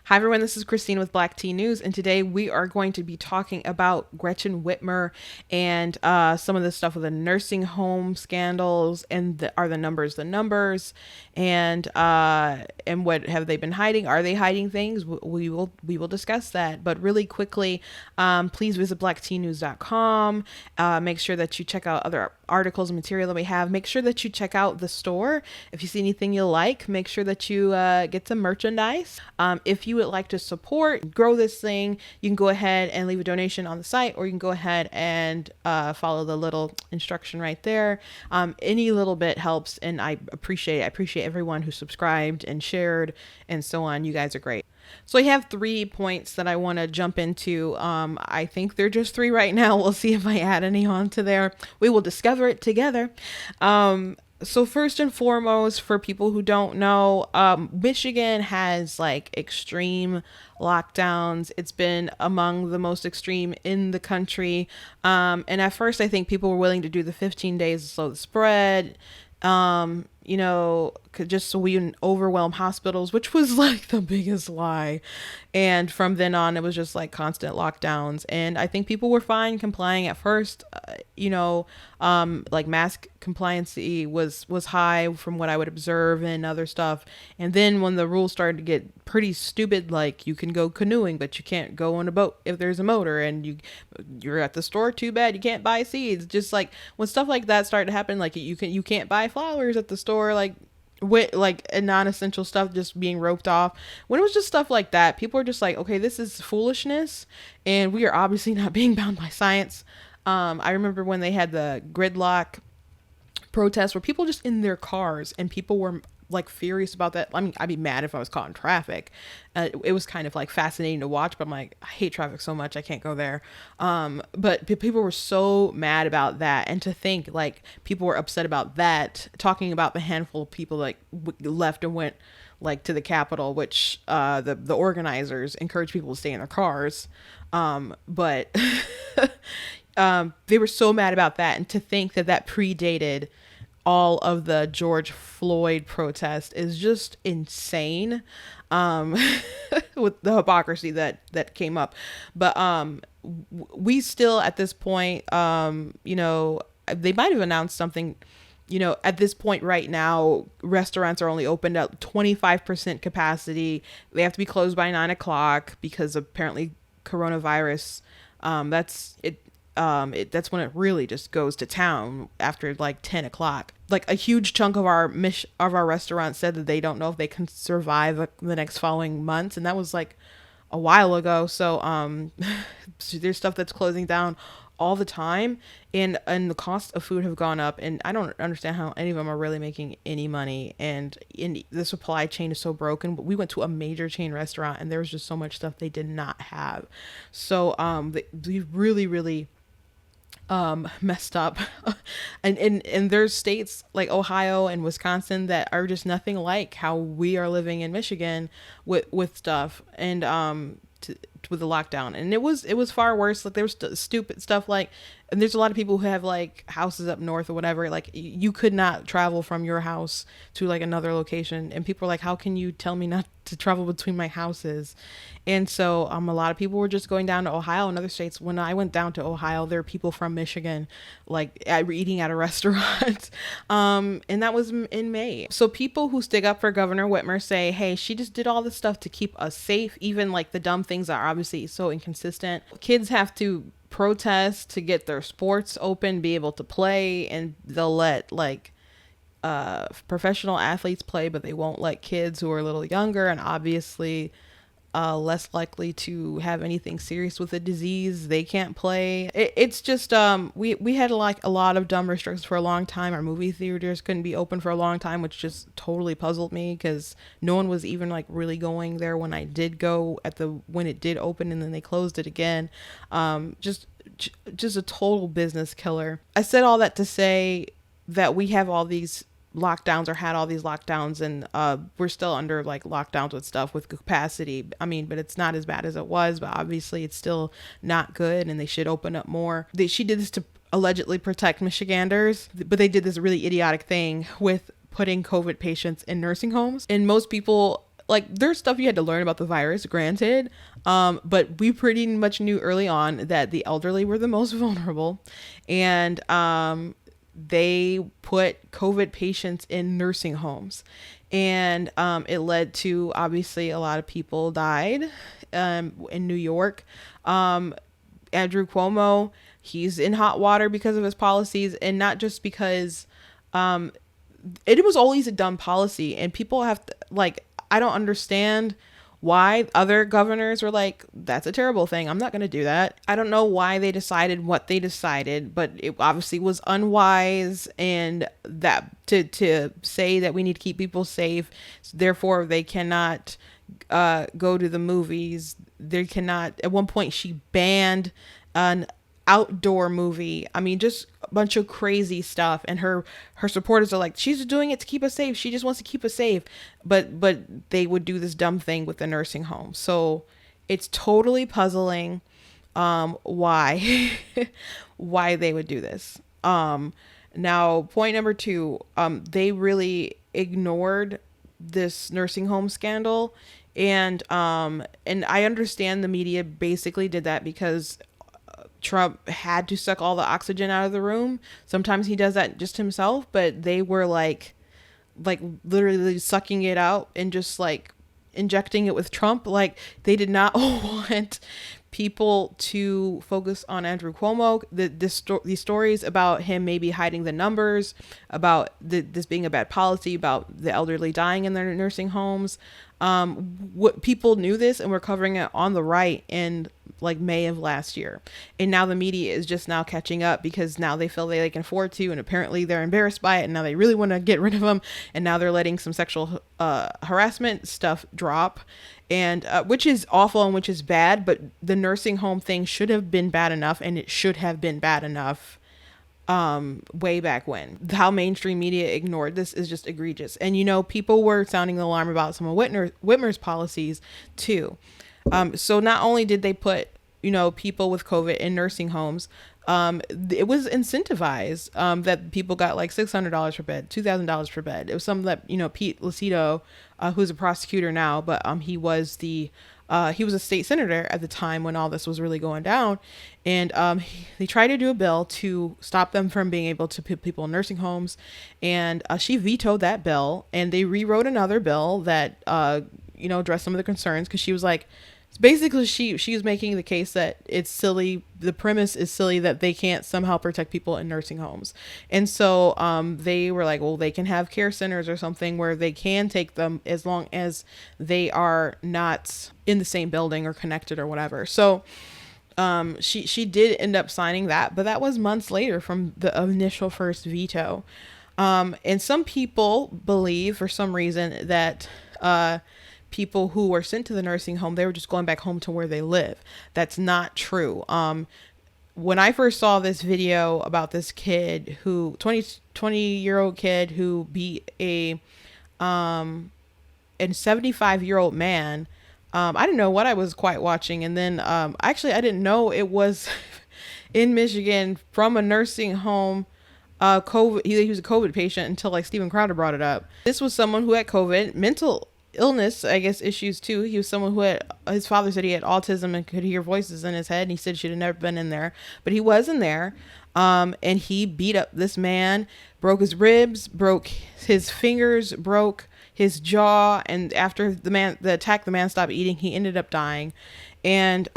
Hi everyone, this is Christine with Black Tea News, and today we are going to be talking about Gretchen Whitmer and some of the stuff with the nursing home scandals and are the numbers and what have they been hiding? Are they hiding things? We will discuss that. But really quickly, please visit blacktnews.com. Make sure that you check out other articles and material that we have. Make sure that you check out the store. If you see anything you like, make sure that you get some merchandise. If you would like to support, grow this thing, you can go ahead and leave a donation on the site, or you can go ahead and follow the little instruction right there. Any little bit helps, and I appreciate it. I appreciate everyone who subscribed and shared and so on. You guys are great. So I have 3 points that I want to jump into. I think they're just 3 right now. We'll see if I add any on to there. We will discover it together. So first and foremost, for people who don't know, Michigan has like extreme lockdowns. It's been among the most extreme in the country. And at first, I think people were willing to do the 15 days to slow the spread. Just so we wouldn't overwhelm hospitals, which was like the biggest lie. And from then on, it was just like constant lockdowns. And I think people were fine complying at first. Like mask compliancy was high from what I would observe and other stuff. And then when the rules started to get pretty stupid, like you can go canoeing, but you can't go on a boat if there's a motor, and you're at the store, too bad you can't buy seeds. Just like when stuff like that started to happen, like you can't buy flowers at the store, like with like non-essential stuff just being roped off. When it was just stuff like that, people are just like, okay, this is foolishness, and we are obviously not being bound by science. I remember when they had the gridlock protests where people just in their cars, and people were like furious about that. I mean, I'd be mad if I was caught in traffic. It was kind of like fascinating to watch, but I'm like, I hate traffic so much, I can't go there. But people were so mad about that, and to think like people were upset about that, talking about the handful of people like left and went like to the Capitol, which the organizers encouraged people to stay in their cars. But they were so mad about that, and to think that predated all of the George Floyd protest is just insane. With the hypocrisy that came up. But we still at this point, they might have announced something. At this point right now, restaurants are only opened at 25% capacity. They have to be closed by 9 o'clock because apparently coronavirus. That's it. That's when it really just goes to town after like 10 o'clock. Like a huge chunk of our restaurants said that they don't know if they can survive the next following months. And that was like a while ago. So, there's stuff that's closing down all the time, and the cost of food have gone up, and I don't understand how any of them are really making any money, and the supply chain is so broken. But we went to a major chain restaurant, and there was just so much stuff they did not have. So they really, really messed up. and there's states like Ohio and Wisconsin that are just nothing like how we are living in Michigan with stuff, and with the lockdown. And it was far worse. Like there was stupid stuff like, and there's a lot of people who have like houses up north or whatever, like you could not travel from your house to like another location, and people are like, how can you tell me not to travel between my houses? And so a lot of people were just going down to Ohio and other states. When I went down to Ohio, there were people from Michigan like eating at a restaurant. And that was in May. So people who stick up for Governor Whitmer say, hey, she just did all this stuff to keep us safe. Even like the dumb things are obviously so inconsistent. Kids have to protest to get their sports open, be able to play, and they'll let like professional athletes play, but they won't let kids who are a little younger and obviously less likely to have anything serious with a disease. They can't play. It's just we had like a lot of dumb restrictions for a long time. Our movie theaters couldn't be open for a long time, which just totally puzzled me because no one was even like really going there when I did go when it did open, and then they closed it again. Just a total business killer. I said all that to say that we have all these lockdowns, or had all these lockdowns, and we're still under like lockdowns with stuff with capacity. I mean, but it's not as bad as it was, but obviously it's still not good, and they should open up more. She did this to allegedly protect Michiganders, but they did this really idiotic thing with putting COVID patients in nursing homes. And most people like there's stuff you had to learn about the virus, granted, but we pretty much knew early on that the elderly were the most vulnerable, and they put COVID patients in nursing homes, and it led to, obviously, a lot of people died in New York. Andrew Cuomo, he's in hot water because of his policies, and not just because it was always a dumb policy, and people have to, like, I don't understand why other governors were like, that's a terrible thing, I'm not going to do that. I don't know why they decided what they decided, but it obviously was unwise, and that to say that we need to keep people safe, so therefore they cannot go to the movies. They cannot, at one point she banned an outdoor movie. I mean, just a bunch of crazy stuff. And her supporters are like, she's doing it to keep us safe. She just wants to keep us safe. But they would do this dumb thing with the nursing home. So it's totally puzzling why why they would do this. Now, point number 2, they really ignored this nursing home scandal. And I understand the media basically did that because Trump had to suck all the oxygen out of the room. Sometimes he does that just himself, but they were like literally sucking it out and just like injecting it with Trump. Like, they did not want people to focus on Andrew Cuomo. These stories about him maybe hiding the numbers, about this being a bad policy, about the elderly dying in their nursing homes. What people knew this and were covering it on the right in like May of last year. And now the media is just now catching up because now they feel they can afford to, and apparently they're embarrassed by it, and now they really want to get rid of them. And now they're letting some sexual harassment stuff drop, and which is awful and which is bad. But the nursing home thing should have been bad enough, and it should have been bad enough way back when. How mainstream media ignored this is just egregious. And, you know, people were sounding the alarm about some of Whitmer's policies too. So not only did they put, you know, people with COVID in nursing homes, it was incentivized that people got like $600 per bed, $2,000 per bed. It was something that, you know, Pete Lucido, who's a prosecutor now, but he was a state senator at the time when all this was really going down. And they tried to do a bill to stop them from being able to put people in nursing homes. And she vetoed that bill, and they rewrote another bill that, you know, addressed some of the concerns, because she was like, basically she was making the case that it's silly. The premise is silly that they can't somehow protect people in nursing homes. And so they were like, well, they can have care centers or something where they can take them as long as they are not in the same building or connected or whatever. So she did end up signing that, but that was months later from the initial first veto. And some people believe for some reason that people who were sent to the nursing home, they were just going back home to where they live. That's not true. When I first saw this video about this kid who 20-year-old kid who beat a 75-year-old man, I didn't know what I was quite watching. And then actually I didn't know it was in Michigan from a nursing home. COVID, he was a COVID patient until like Steven Crowder brought it up. This was someone who had COVID, mental illness, I guess, issues too. He was someone who had, his father said he had autism and could hear voices in his head, and he said he should have never been in there, but he was in there. And he beat up this man, broke his ribs, broke his fingers, broke his jaw, and after the man stopped eating, he ended up dying. And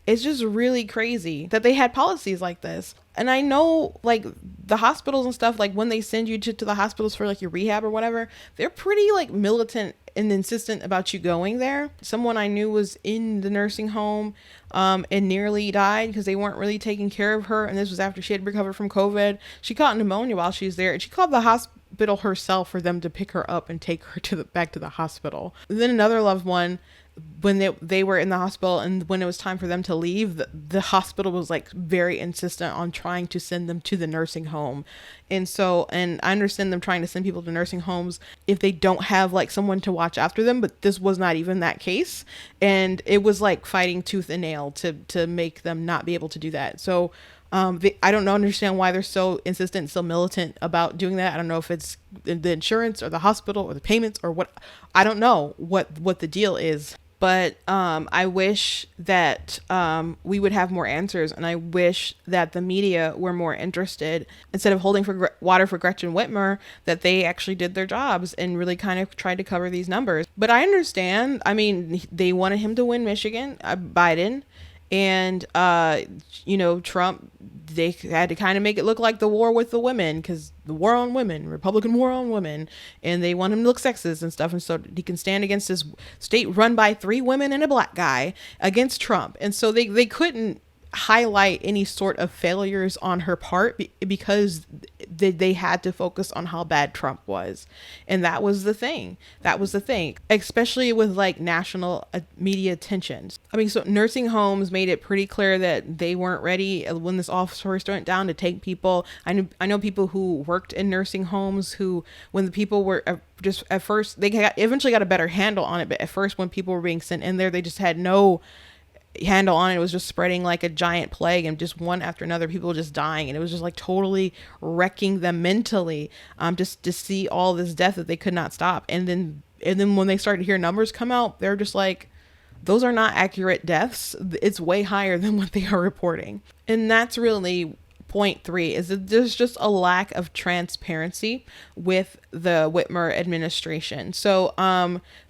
it's just really crazy that they had policies like this. And I know, like, the hospitals and stuff, like when they send you to the hospitals for like your rehab or whatever, they're pretty like militant and insistent about you going there. Someone I knew was in the nursing home and nearly died because they weren't really taking care of her. And this was after she had recovered from COVID. She caught pneumonia while she was there, and she called the hospital herself for them to pick her up and take her back to the hospital. And then another loved one, when they were in the hospital, and when it was time for them to leave, the hospital was like very insistent on trying to send them to the nursing home. And I understand them trying to send people to nursing homes if they don't have like someone to watch after them, but this was not even that case. And it was like fighting tooth and nail to make them not be able to do that. So I don't understand why they're so insistent, so militant about doing that. I don't know if it's the insurance or the hospital or the payments or what. I don't know what the deal is. But I wish that we would have more answers, and I wish that the media were more interested. Instead of holding for water for Gretchen Whitmer, that they actually did their jobs and really kind of tried to cover these numbers. But I understand. I mean, they wanted him to win Michigan, Biden, and Trump. They had to kind of make it look like the war with the women, because the war on women, Republican war on women, and they want him to look sexist and stuff, and so he can stand against this state run by 3 women and a black guy against Trump. And so they couldn't highlight any sort of failures on her part because they had to focus on how bad Trump was. And that was the thing. Especially with like national media attentions. I mean, so nursing homes made it pretty clear that they weren't ready when this all first went down to take people. I know people who worked in nursing homes who, when the people were just at first, eventually got a better handle on it. But at first, when people were being sent in there, they just had no handle on it. It was just spreading like a giant plague, and just one after another, people just dying, and it was just like totally wrecking them mentally, just to see all this death that they could not stop. And then when they started to hear numbers come out, they're just like, those are not accurate deaths. It's way higher than what they are reporting. And that's really point 3, is that there's just a lack of transparency with the Whitmer administration. So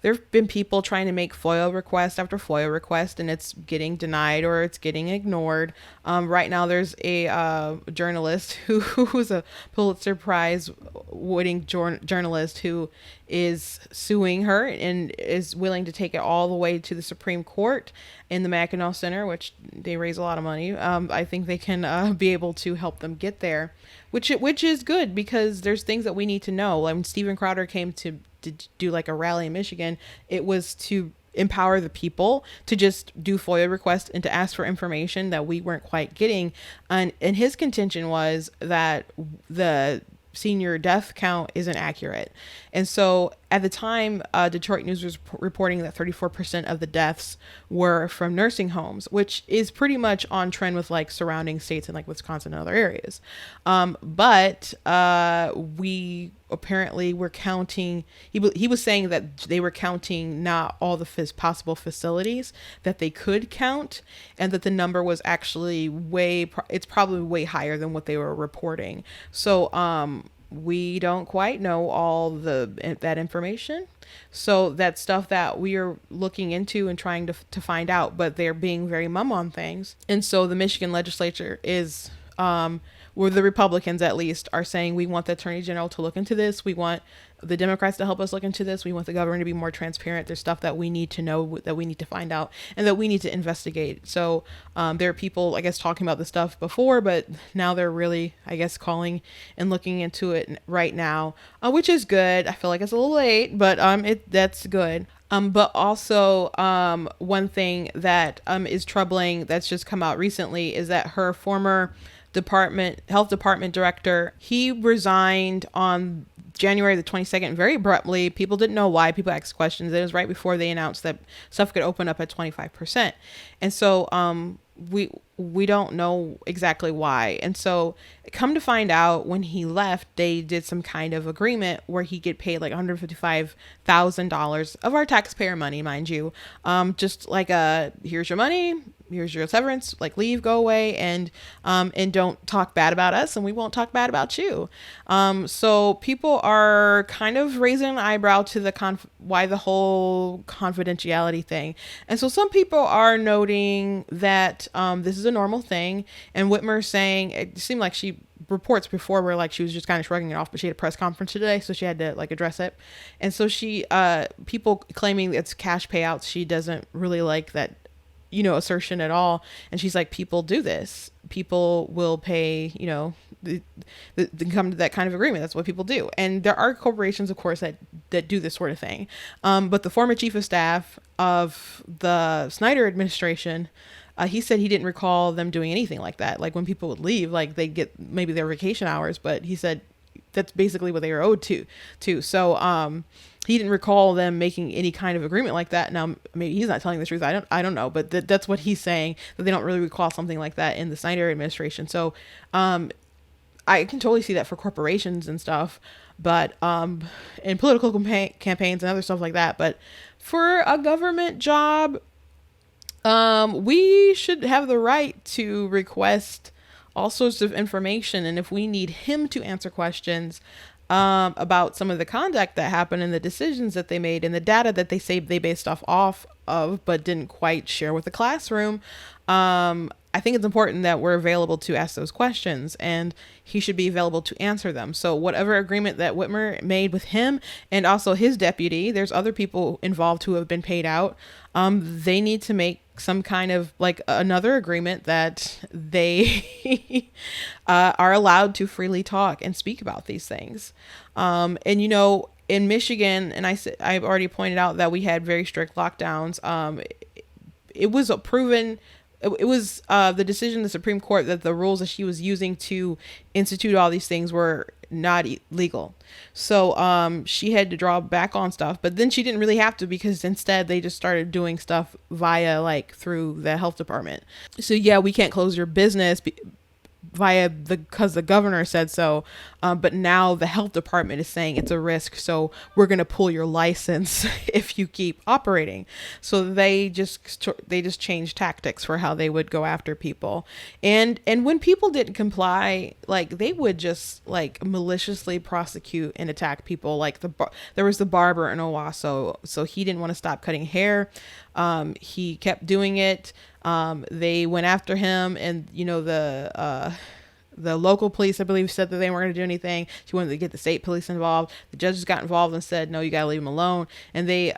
there have been people trying to make FOIA request after FOIA request, and it's getting denied or it's getting ignored. Right now there's a journalist who's a Pulitzer Prize winning journalist who is suing her and is willing to take it all the way to the Supreme Court in the Mackinac Center, which they raise a lot of money. I think they can be able to help them get there, which is good, because there's things that we need to know. Like when Steven Crowder came to do like a rally in Michigan, it was to empower the people to just do FOIA requests and to ask for information that we weren't quite getting. And his contention was that the senior death count isn't accurate. And so at the time, Detroit News was reporting that 34% of the deaths were from nursing homes, which is pretty much on trend with like surrounding states and like Wisconsin and other areas. But we apparently were counting, he was saying that they were counting not all the possible facilities that they could count, and that the number was actually it's probably way higher than what they were reporting. So we don't quite know all that information. So that's stuff that we are looking into and trying to find out, but they're being very mum on things. And so the Michigan legislature is, where the Republicans at least are saying, we want the Attorney General to look into this. We want the Democrats to help us look into this. We want the government to be more transparent. There's stuff that we need to know, that we need to find out, and that we need to investigate. So there are people, I guess, talking about this stuff before, but now they're really, I guess, calling and looking into it right now, which is good. I feel like it's a little late, but that's good. But also, one thing that is troubling that's just come out recently is that her former health department director, he resigned on January the 22nd, very abruptly. People didn't know why. People asked questions. It was right before they announced that stuff could open up at 25%. And so we don't know exactly why. And so come to find out, when he left, they did some kind of agreement where he get paid like $155,000 of our taxpayer money, mind you. Just like here's your money, here's your severance, like leave, go away, and don't talk bad about us, and we won't talk bad about you. So people are kind of raising an eyebrow to why the whole confidentiality thing. And so some people are noting that this is a normal thing. And Whitmer saying, it seemed like she reports before where like she was just kind of shrugging it off, but she had a press conference today, so she had to like address it. And so people claiming it's cash payouts, she doesn't really like that assertion at all. And she's like, people do this. People will pay, they come to that kind of agreement. That's what people do. And there are corporations, of course, that do this sort of thing. But the former chief of staff of the Snyder administration, he said he didn't recall them doing anything like that. Like when people would leave, like they get maybe their vacation hours, but he said that's basically what they were owed to. So he didn't recall them making any kind of agreement like that. Now maybe he's not telling the truth. I don't know, but that's what he's saying, that they don't really recall something like that in the Snyder administration. So I can totally see that for corporations and stuff, but in political campaigns and other stuff like that. But for a government job, we should have the right to request all sorts of information. And if we need him to answer questions about some of the conduct that happened and the decisions that they made and the data that they say they based stuff off of but didn't quite share with the classroom, I think it's important that we're available to ask those questions, and he should be available to answer them. So whatever agreement that Whitmer made with him and also his deputy, there's other people involved who have been paid out. They need to make some kind of like another agreement that they are allowed to freely talk and speak about these things. And in Michigan, and I've already pointed out that we had very strict lockdowns. It was proven. It was the decision of the Supreme Court that the rules that she was using to institute all these things were not legal. So she had to draw back on stuff, but then she didn't really have to, because instead they just started doing stuff via like through the health department. So yeah, we can't close your business because the governor said so, but now the health department is saying it's a risk, so we're going to pull your license if you keep operating. So they just changed tactics for how they would go after people, and when people didn't comply, like they would just like maliciously prosecute and attack people. Like there was the barber in Owasso, so he didn't want to stop cutting hair. He kept doing it. They went after him, and the local police, I believe, said that they weren't going to do anything. She wanted to get the state police involved. The judges got involved and said, no, you got to leave him alone. And they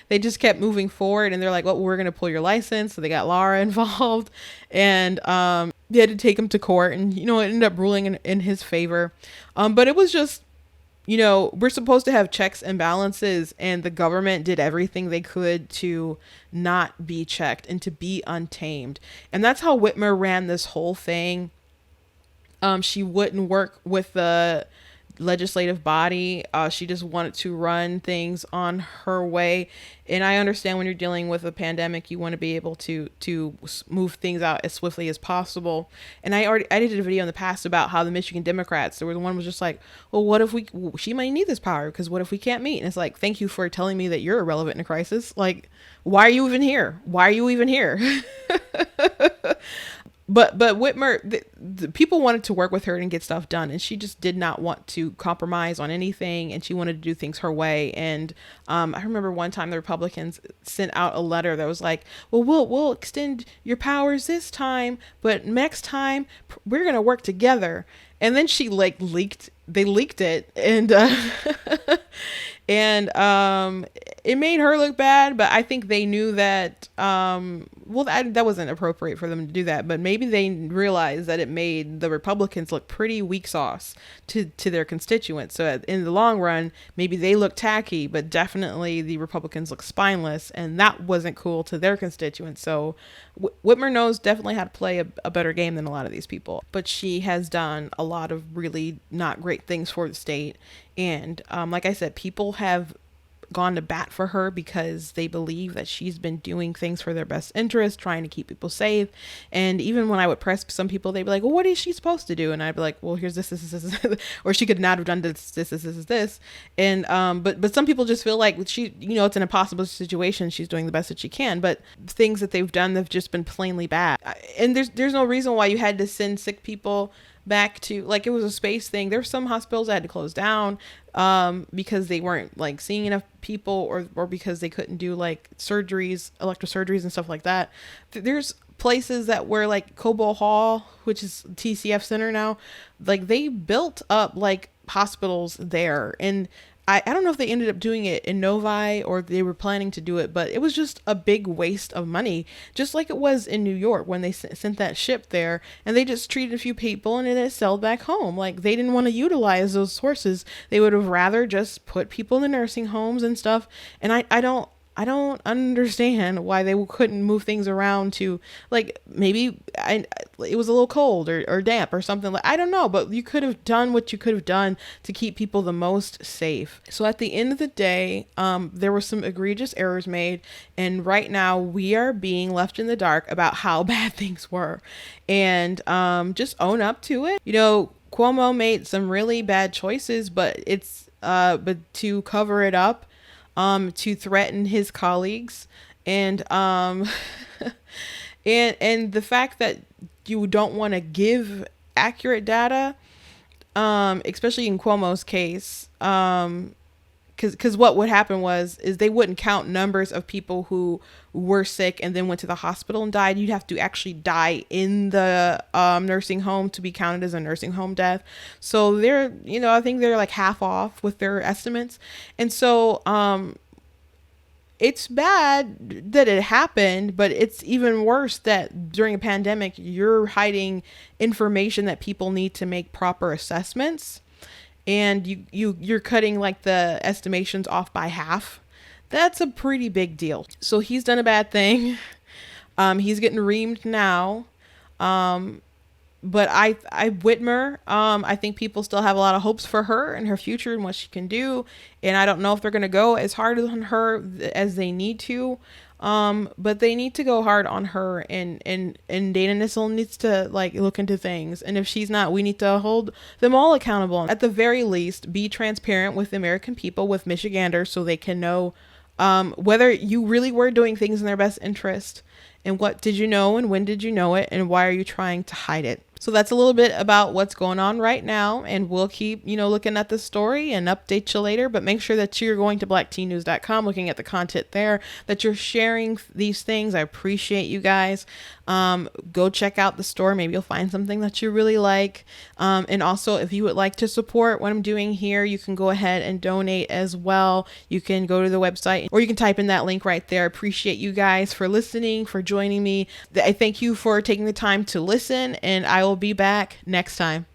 they just kept moving forward, and they're like, well, we're going to pull your license. So they got Laura involved, and they had to take him to court, and it ended up ruling in his favor. But it was just, we're supposed to have checks and balances, and the government did everything they could to not be checked and to be untamed. And that's how Whitmer ran this whole thing. She wouldn't work with the legislative body. She just wanted to run things on her way. And I understand when you're dealing with a pandemic, you want to be able to move things out as swiftly as possible. And I did a video in the past about how the Michigan Democrats, there was one was just like, well, what if she might need this power, because what if we can't meet? And it's like, thank you for telling me that you're irrelevant in a crisis. Like, why are you even here? Why are you even here? But Whitmer, the people wanted to work with her and get stuff done, and she just did not want to compromise on anything, and she wanted to do things her way. And I remember one time the Republicans sent out a letter that was like, well, we'll extend your powers this time, but next time we're gonna work together. And then she leaked it, and and it made her look bad, but I think they knew that that wasn't appropriate for them to do that, but maybe they realized that it made the Republicans look pretty weak sauce to their constituents. So in the long run, maybe they look tacky, but definitely the Republicans look spineless, and that wasn't cool to their constituents. So Whitmer knows definitely how to play a better game than a lot of these people, but she has done a lot of really not great things for the state. And like I said, people have gone to bat for her because they believe that she's been doing things for their best interest, trying to keep people safe. And even when I would press some people, they'd be like, well, what is she supposed to do? And I'd be like, well, here's this. Or she could not have done this. And but some people just feel like she, it's an impossible situation. She's doing the best that she can, but things that they've done have just been plainly bad. And there's no reason why you had to send sick people back to, like, it was a space thing. There's some hospitals that had to close down because they weren't like seeing enough people, or because they couldn't do like surgeries, elective surgeries and stuff like that. There's places that were like Cobo Hall, which is TCF Center now, like they built up like hospitals there. And I don't know if they ended up doing it in Novi or they were planning to do it, but it was just a big waste of money, just like it was in New York when they sent that ship there, and they just treated a few people and it sailed back home. Like, they didn't want to utilize those sources. They would have rather just put people in the nursing homes and stuff. And I don't I don't understand why they couldn't move things around to, like, maybe it was a little cold or damp or something. Like, I don't know, but you could have done what you could have done to keep people the most safe. So at the end of the day, there were some egregious errors made, and right now we are being left in the dark about how bad things were, and just own up to it. You know, Cuomo made some really bad choices, but to cover it up, to threaten his colleagues, and and the fact that you don't want to give accurate data, especially in Cuomo's case, because what would happen is they wouldn't count numbers of people who were sick and then went to the hospital and died. You'd have to actually die in the nursing home to be counted as a nursing home death. So they're, I think they're like half off with their estimates. And so it's bad that it happened, but it's even worse that during a pandemic, you're hiding information that people need to make proper assessments, and you're cutting like the estimations off by half. That's a pretty big deal. So he's done a bad thing. He's getting reamed now. But Whitmer, I think people still have a lot of hopes for her and her future and what she can do. And I don't know if they're going to go as hard on her as they need to. But they need to go hard on her, and Dana Nissel needs to like look into things. And if she's not, we need to hold them all accountable. At the very least, be transparent with the American people, with Michiganders, so they can know whether you really were doing things in their best interest, and what did you know and when did you know it, and why are you trying to hide it. So that's a little bit about what's going on right now, and we'll keep, looking at the story and update you later. But make sure that you're going to blacktnews.com, looking at the content there, that you're sharing these things. I appreciate you guys. Go check out the store. Maybe you'll find something that you really like. And also, if you would like to support what I'm doing here, you can go ahead and donate as well. You can go to the website, or you can type in that link right there. Appreciate you guys for listening, for joining me. I thank you for taking the time to listen, and I will be back next time.